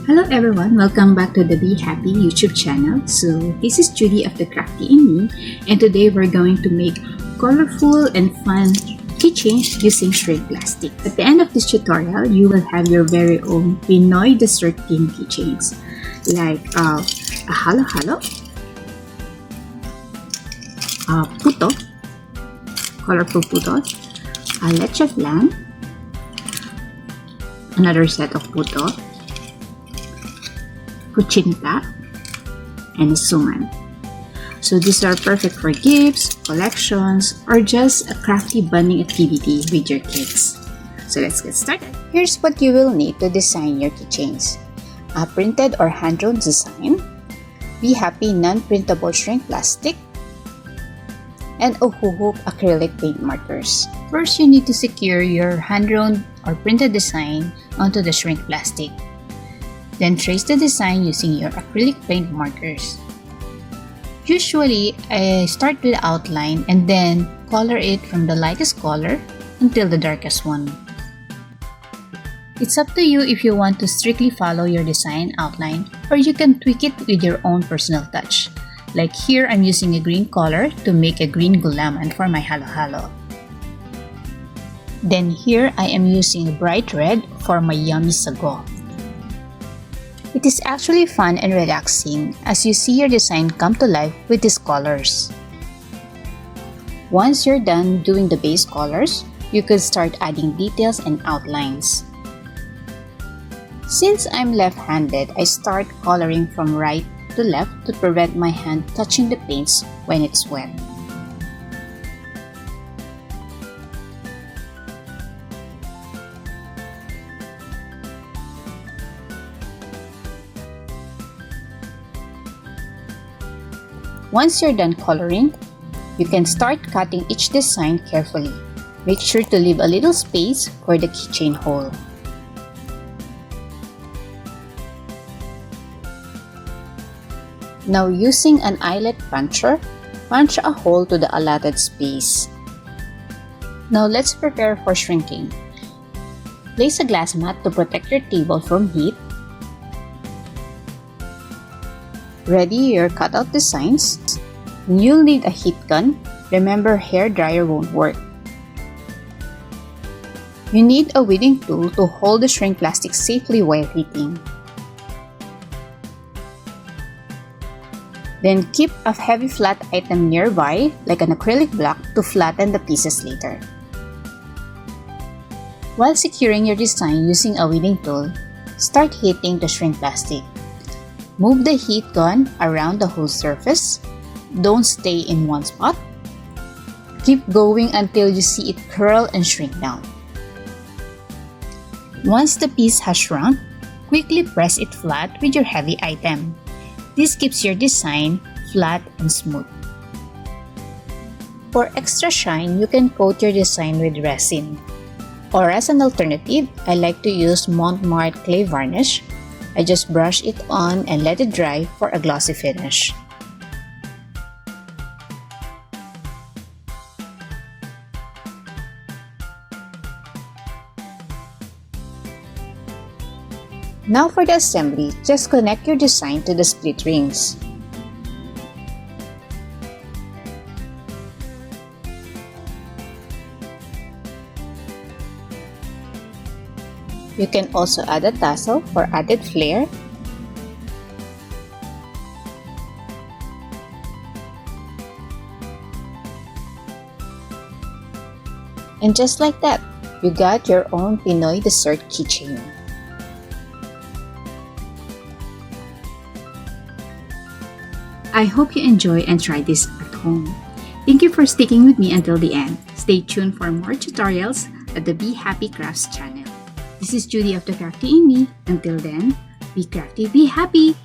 Hello everyone, welcome back to the Be Happy YouTube channel. So this is Judy of the Crafty in Me, and today we're going to make colorful and fun keychains using shrink plastic. At the end of this tutorial, you will have your very own Pinoy dessert themed keychains like a halo-halo, puto, colorful puto, a leche flan, another set of puto, kuchinta, and suman. So these are perfect for gifts, collections, or just a crafty bonding activity with your kids. So let's get started. Here's what you will need to design your keychains. A printed or hand-drawn design, Be Happy non-printable shrink plastic, and Ohuhu acrylic paint markers. First, you need to secure your hand-drawn or printed design onto the shrink plastic. Then trace the design using your acrylic paint markers. Usually, I start with the outline and then color it from the lightest color until the darkest one. It's up to you if you want to strictly follow your design outline, or you can tweak it with your own personal touch. Like here, I'm using a green color to make a green gulaman for my halo-halo. Then here, I am using a bright red for my yummy sago. It is actually fun and relaxing as you see your design come to life with these colors. Once you're done doing the base colors, you could start adding details and outlines. Since I'm left-handed, I start coloring from right to left to prevent my hand touching the paints when it's wet. Once you're done coloring, you can start cutting each design carefully. Make sure to leave a little space for the keychain hole. Now using an eyelet puncher, punch a hole to the allotted space. Now let's prepare for shrinking. Place a glass mat to protect your table from heat. Ready your cutout designs. You'll need a heat gun. Remember, hair dryer won't work. You need a weeding tool to hold the shrink plastic safely while heating. Then keep a heavy flat item nearby, like an acrylic block, to flatten the pieces later. While securing your design using a weeding tool, start heating the shrink plastic. Move the heat gun around the whole surface. Don't stay in one spot. Keep going until you see it curl and shrink down. Once the piece has shrunk, quickly press it flat with your heavy item. This keeps your design flat and smooth. For extra shine, you can coat your design with resin. Or as an alternative, I like to use Montmartre clay varnish. I just brush it on and let it dry for a glossy finish. Now for the assembly, just connect your design to the split rings. You can also add a tassel for added flair. And just like that, you got your own Pinoy dessert keychain. I hope you enjoy and try this at home. Thank you for sticking with me until the end. Stay tuned for more tutorials at the Be Happy Crafts channel. This is Judy of the Crafty in Me. Until then, be crafty, be happy!